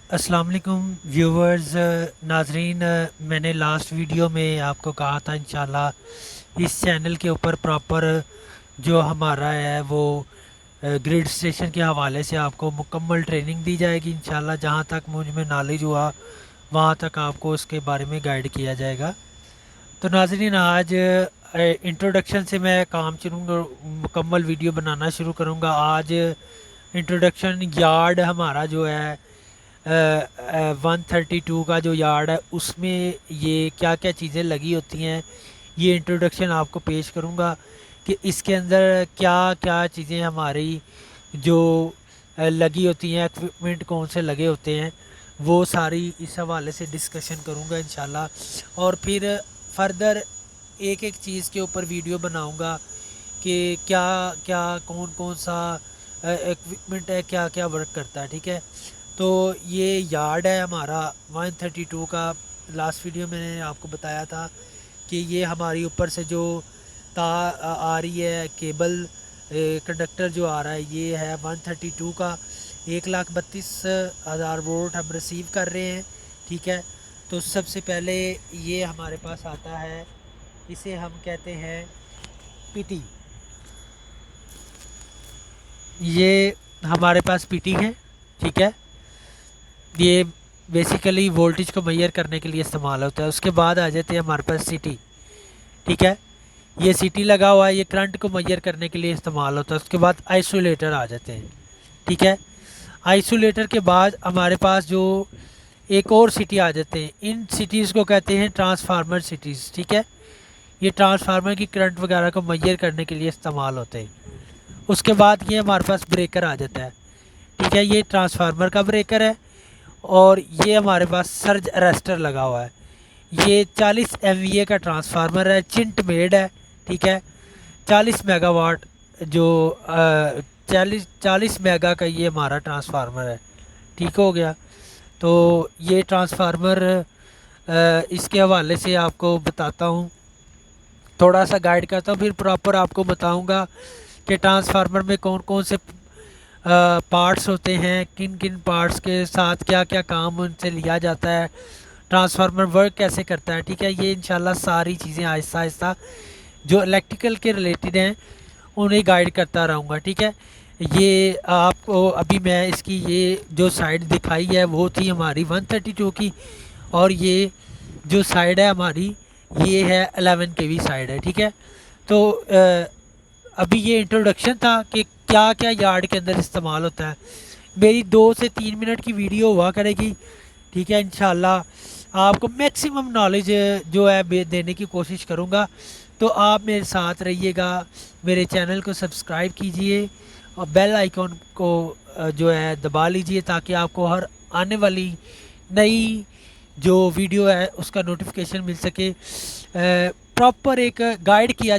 अस्सलाम वालेकुम व्यूवर्स, नाजरीन। मैंने लास्ट वीडियो में आपको कहा था इंशाल्लाह इस चैनल के ऊपर प्रॉपर जो हमारा है वो ग्रिड स्टेशन के हवाले से आपको मुकम्मल ट्रेनिंग दी जाएगी इंशाल्लाह। जहाँ तक मुझ में नॉलेज हुआ वहाँ तक आपको उसके बारे में गाइड किया जाएगा। तो नाजरीन, आज इंट्रोडक्शन से मैं काम चलूँगा, मुकम्मल वीडियो बनाना शुरू करूँगा। आज इंट्रोडक्शन यार्ड हमारा जो है 132 का जो यार्ड है उसमें ये क्या क्या चीज़ें लगी होती हैं, ये इंट्रोडक्शन आपको पेश करूँगा कि इसके अंदर क्या क्या चीज़ें हमारी जो लगी होती हैं, इक्विपमेंट कौन से लगे होते हैं, वो सारी इस हवाले से डिस्कशन करूँगा इंशाल्लाह। और फिर फर्दर एक एक चीज़ के ऊपर वीडियो बनाऊँगा कि क्या क्या कौन कौन सा इक्विपमेंट है, क्या क्या वर्क करता है। ठीक है, तो ये यार्ड है हमारा 132 का। लास्ट वीडियो मैंने आपको बताया था कि ये हमारी ऊपर से जो तार आ रही है, केबल कंडक्टर जो आ रहा है, ये है 132 का। 1,32,000 वोल्ट हम रिसीव कर रहे हैं। ठीक है, तो सबसे पहले ये हमारे पास आता है, इसे हम कहते हैं पीटी। ये हमारे पास पीटी है। ठीक है, ये बेसिकली वोल्टेज को मेजर करने के लिए इस्तेमाल होता है। उसके बाद आ जाते हैं हमारे पास सिटी। ठीक है, ये सिटी लगा हुआ है, ये करंट को मेजर करने के लिए इस्तेमाल होता है। उसके बाद आइसोलेटर आ जाते हैं। ठीक है, आइसोलेटर के बाद हमारे पास जो एक और सिटी आ जाते हैं, इन सिटीज़ को कहते हैं ट्रांसफार्मर सिटीज़। ठीक है, ये ट्रांसफार्मर की करंट वगैरह को मेजर करने के लिए इस्तेमाल होते हैं। उसके बाद ये हमारे पास ब्रेकर आ जाता है। ठीक है, ये ट्रांसफार्मर का ब्रेकर है। और ये हमारे पास सर्ज अरेस्टर लगा हुआ है। ये 40 MVA का ट्रांसफार्मर है, चिंट मेड है। ठीक है, 40 मेगावाट जो 40 मेगा का ये हमारा ट्रांसफार्मर है। ठीक हो गया, तो ये ट्रांसफार्मर इसके हवाले से आपको बताता हूँ, थोड़ा सा गाइड करता हूँ, फिर प्रॉपर आपको बताऊँगा कि ट्रांसफार्मर में कौन कौन से पार्ट्स होते हैं, किन किन पार्ट्स के साथ क्या क्या काम उनसे लिया जाता है, ट्रांसफार्मर वर्क कैसे करता है। ठीक है, ये इंशाल्लाह सारी चीज़ें आहिस्ता आहिस्ता जो इलेक्ट्रिकल के रिलेटेड हैं उन्हें गाइड करता रहूँगा। ठीक है, ये आपको अभी मैं इसकी ये जो साइड दिखाई है वो थी हमारी 132 की, और ये जो साइड है हमारी ये है 11 kV साइड है। ठीक है, तो अभी ये इंट्रोडक्शन था कि क्या क्या यार्ड के अंदर इस्तेमाल होता है। मेरी 2 से 3 मिनट की वीडियो हुआ करेगी। ठीक है, इंशाल्लाह आपको मैक्सिमम नॉलेज जो है देने की कोशिश करूँगा। तो आप मेरे साथ रहिएगा, मेरे चैनल को सब्सक्राइब कीजिए और बेल आइकॉन को जो है दबा लीजिए, ताकि आपको हर आने वाली नई जो वीडियो है उसका नोटिफिकेशन मिल सके। प्रॉपर एक गाइड किया